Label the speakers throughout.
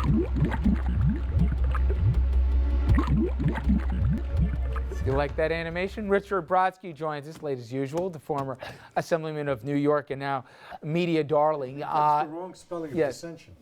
Speaker 1: You like that animation? Richard Brodsky joins us, late as usual, the former Assemblyman of New York and now media darling.
Speaker 2: That's the wrong spelling of dissension.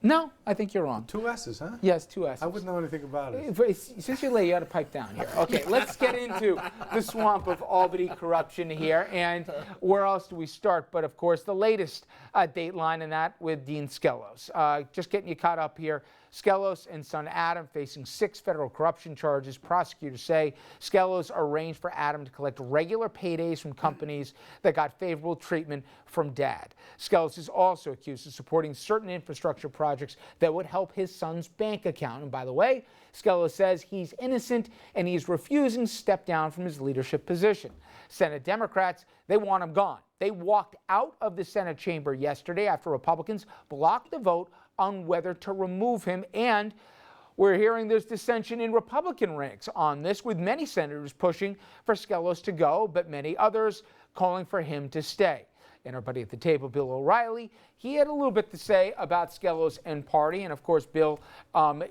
Speaker 1: No, I think you're wrong.
Speaker 2: 2 S's, huh?
Speaker 1: Yes, 2 S's.
Speaker 2: I wouldn't know anything about it.
Speaker 1: Since you're late, you got to pipe down here. Okay, let's get into the swamp of Albany corruption here. And where else do we start? But, of course, the latest dateline in that with Dean Skelos. Just getting you caught up here. Skelos and son Adam facing 6 federal corruption charges. Prosecutors say Skelos arranged for Adam to collect regular paydays from companies that got favorable treatment from dad. Skelos is also accused of supporting certain infrastructure projects that would help his son's bank account. And by the way, Skelos says he's innocent and he's refusing to step down from his leadership position. Senate Democrats, they want him gone. They walked out of the Senate chamber yesterday after Republicans blocked the vote on whether to remove him, and we're hearing there's dissension in Republican ranks on this, with many senators pushing for Skelos to go, but many others calling for him to stay. And our buddy at the table, Bill O'Reilly, he had a little bit to say about Skelos and party, and of course, Bill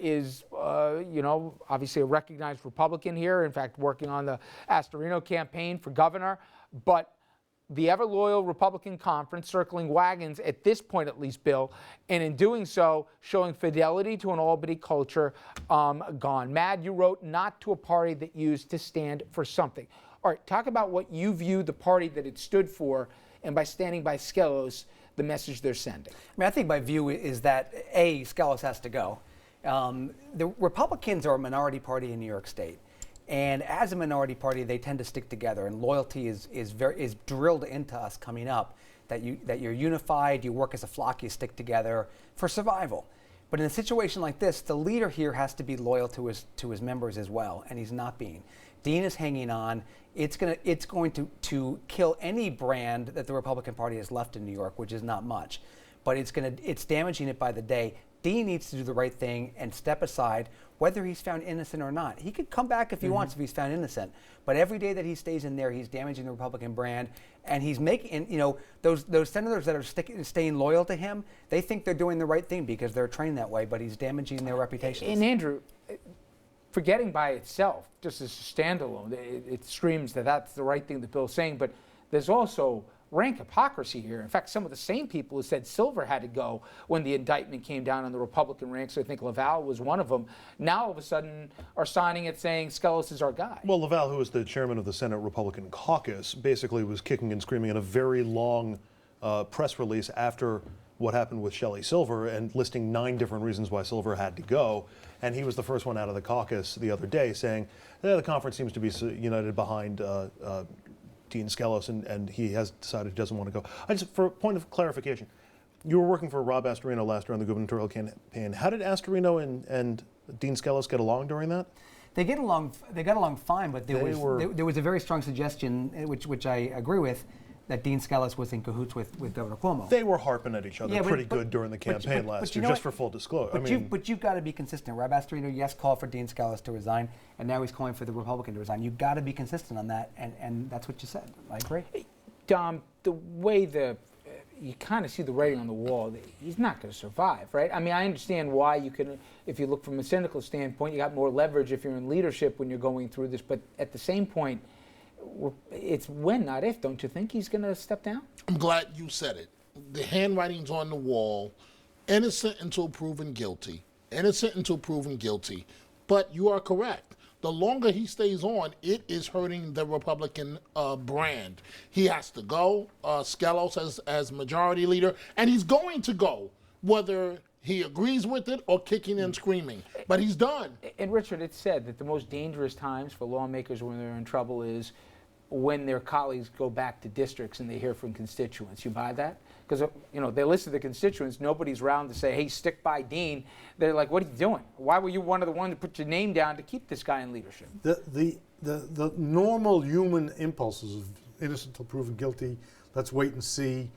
Speaker 1: is, obviously a recognized Republican here, in fact, working on the Astorino campaign for governor, but the ever-loyal Republican conference circling wagons at this point, at least, Bill, and in doing so, showing fidelity to an Albany culture gone mad. You wrote, not to a party that used to stand for something. All right, talk about what you view the party that it stood for, and by standing by Skelos, the message they're sending.
Speaker 3: I mean, I think my view is that, A, Skelos has to go. The Republicans are a minority party in New York State. And as a minority party, they tend to stick together, and loyalty is drilled into us coming up. That you're unified, you work as a flock, you stick together for survival. But in a situation like this, the leader here has to be loyal to his members as well, and he's not being. Dean is hanging on. It's going to kill any brand that the Republican Party has left in New York, which is not much, but it's damaging it by the day. Dean needs to do the right thing and step aside, whether he's found innocent or not. He could come back if he wants if he's found innocent, but every day that he stays in there, he's damaging the Republican brand, and he's making, those senators that are staying loyal to him, they think they're doing the right thing because they're trained that way, but he's damaging their reputations.
Speaker 1: And Andrew, forgetting by itself, just as a standalone, it screams that that's the right thing that Bill's saying, but there's also rank hypocrisy here. In fact, some of the same people who said Silver had to go when the indictment came down on the Republican ranks, I think Laval was one of them, now all of a sudden are signing it saying Skelos is our guy.
Speaker 4: Well, Laval, who was the chairman of the Senate Republican caucus, basically was kicking and screaming in a very long press release after what happened with Shelley Silver and listing 9 different reasons why Silver had to go. And he was the first one out of the caucus the other day saying, the conference seems to be united behind Dean Skelos, and he has decided he doesn't want to go. For a point of clarification, you were working for Rob Astorino last year on the gubernatorial campaign. How did Astorino and Dean Skelos get along during that?
Speaker 3: They got along fine, but there was a very strong suggestion, which I agree with, that Dean Skelos was in cahoots with Governor Cuomo.
Speaker 4: They were harping at each other pretty good during the campaign last year, just for full disclosure.
Speaker 3: But you've got to be consistent. Rob Astorino, yes, called for Dean Skelos to resign, and now he's calling for the Republican to resign. You've got to be consistent on that, and that's what you said. I agree.
Speaker 1: Dom, the way you kind of see the writing on the wall, he's not going to survive, right? I mean, I understand why you can, if you look from a cynical standpoint, you got more leverage if you're in leadership when you're going through this, but at the same point, it's when, not if. Don't you think he's going to step down?
Speaker 5: I'm glad you said it. The handwriting's on the wall. Innocent until proven guilty. Innocent until proven guilty. But you are correct. The longer he stays on, it is hurting the Republican brand. He has to go, Skelos as majority leader, and he's going to go, whether he agrees with it or kicking and screaming. But he's done.
Speaker 1: And Richard, it's said that the most dangerous times for lawmakers when they're in trouble is when their colleagues go back to districts and they hear from constituents. You buy that? Because they listen to the constituents. Nobody's around to say, hey, stick by Dean. They're like, what are you doing? Why were you one of the ones to put your name down to keep this guy in leadership?
Speaker 2: The normal human impulses of innocent until proven guilty, let's wait and see,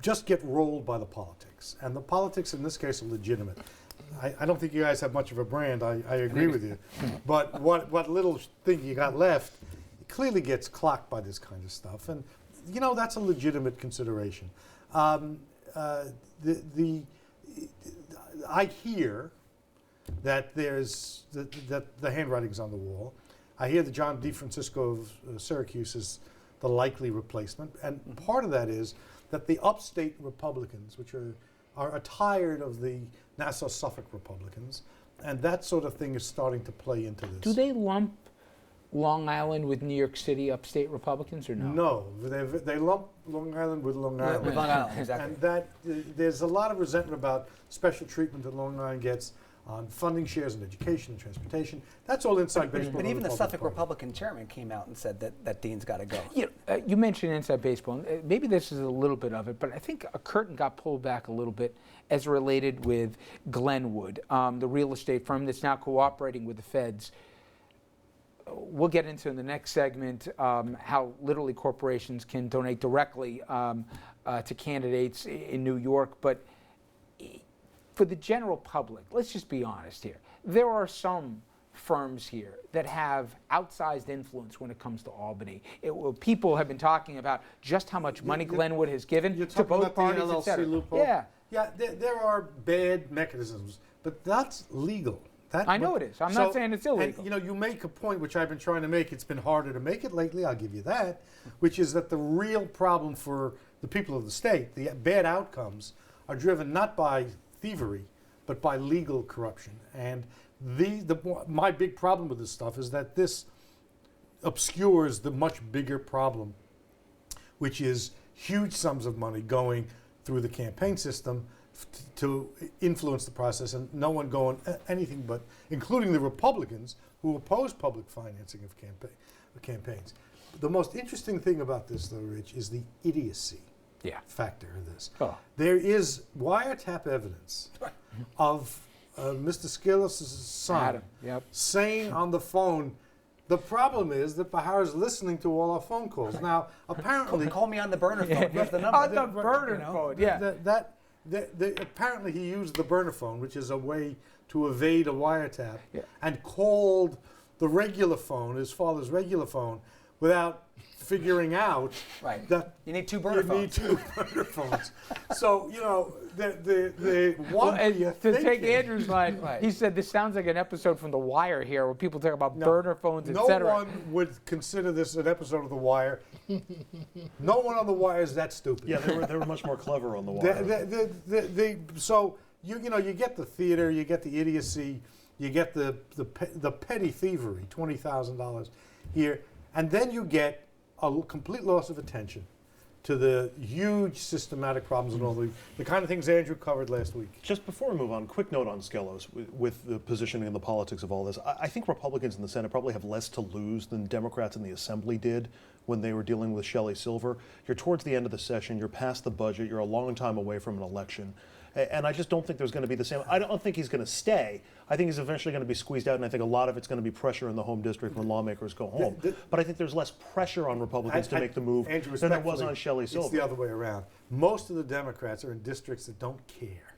Speaker 2: just get rolled by the politics. And the politics in this case are legitimate. I don't think you guys have much of a brand. I agree with you. But what little thing you got left, it clearly gets clocked by this kind of stuff. And, that's a legitimate consideration. I hear that that the handwriting's on the wall. I hear that John DeFrancisco of Syracuse is the likely replacement, and part of that is that the upstate Republicans, which are tired of the Nassau-Suffolk Republicans, and that sort of thing is starting to play into this.
Speaker 1: Do they lump Long Island with New York City upstate Republicans or no?
Speaker 2: No, they lump Long Island with Long Island.
Speaker 3: With Long Island, exactly.
Speaker 2: And that there's a lot of resentment about special treatment that Long Island gets on funding shares in education and transportation. That's all inside baseball.
Speaker 3: But even the Suffolk
Speaker 2: Party.
Speaker 3: Republican chairman came out and said that Dean's got to go.
Speaker 1: You mentioned inside baseball. And maybe this is a little bit of it, but I think a curtain got pulled back a little bit as related with Glenwood, the real estate firm that's now cooperating with the feds. We'll get into in the next segment how literally corporations can donate directly to candidates in New York. But for the general public, let's just be honest here. There are some firms here that have outsized influence when it comes to Albany. People have been talking about just how much money Glenwood has given
Speaker 2: You're
Speaker 1: to
Speaker 2: talking
Speaker 1: both
Speaker 2: about
Speaker 1: parties,
Speaker 2: the
Speaker 1: et cetera.
Speaker 2: LLC loophole?
Speaker 1: Yeah.
Speaker 2: Yeah, there are bad mechanisms, but that's legal.
Speaker 1: I know it is. I'm not saying it's illegal.
Speaker 2: And, you make a point which I've been trying to make. It's been harder to make it lately, I'll give you that, which is that the real problem for the people of the state, the bad outcomes, are driven not by thievery, but by legal corruption. And my big problem with this stuff is that this obscures the much bigger problem, which is huge sums of money going through the campaign system to influence the process, and no one going anything but, including the Republicans who oppose public financing of campaigns. The most interesting thing about this, though, Rich, is the idiocy factor of this.
Speaker 1: Oh.
Speaker 2: There is wiretap evidence of Mr. Skelos' son
Speaker 1: Adam,
Speaker 2: saying on the phone, the problem is that Bahara's listening to all our phone calls. Now, apparently...
Speaker 3: Call me on the burner phone. Here's the number.
Speaker 1: On the burner phone, yeah.
Speaker 2: Apparently he used the burner phone, which is a way to evade a wiretap, and called the regular phone, his father's regular phone, without figuring out that
Speaker 3: you need two burner phones.
Speaker 2: So, the one
Speaker 1: to take Andrew's line, he said this sounds like an episode from The Wire here, where people talk about burner phones, etc.
Speaker 2: No one would consider this an episode of The Wire. No one on The Wire is that stupid.
Speaker 4: Yeah, they were much more clever on The Wire.
Speaker 2: So you get the theater, you get the idiocy, you get the petty thievery, $20,000 here, and then you get a complete loss of attention to the huge systematic problems and all the kind of things Andrew covered last week.
Speaker 4: Just before we move on, quick note on Skelos with the positioning and the politics of all this. I think Republicans in the Senate probably have less to lose than Democrats in the Assembly did when they were dealing with Shelley Silver. You're towards the end of the session, you're past the budget, you're a long time away from an election. And I just don't think there's going to be the same. I don't think he's going to stay. I think he's eventually going to be squeezed out, and I think a lot of it's going to be pressure in the home district when lawmakers go home. But I think there's less pressure on Republicans to make the move
Speaker 2: Andrew,
Speaker 4: than there was on Shelley Silver.
Speaker 2: It's the other way around. Most of the Democrats are in districts that don't care.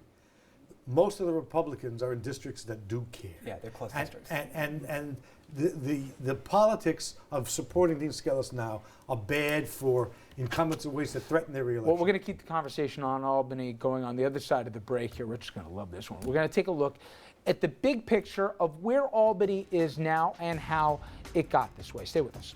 Speaker 2: Most of the Republicans are in districts that do care.
Speaker 3: Yeah, they're close districts.
Speaker 2: And the politics of supporting Dean Skelos now are bad for incumbents in ways that threaten their reelection.
Speaker 1: Well, we're going to keep the conversation on Albany going on the other side of the break here. Rich is going to love this one. We're going to take a look at the big picture of where Albany is now and how it got this way. Stay with us.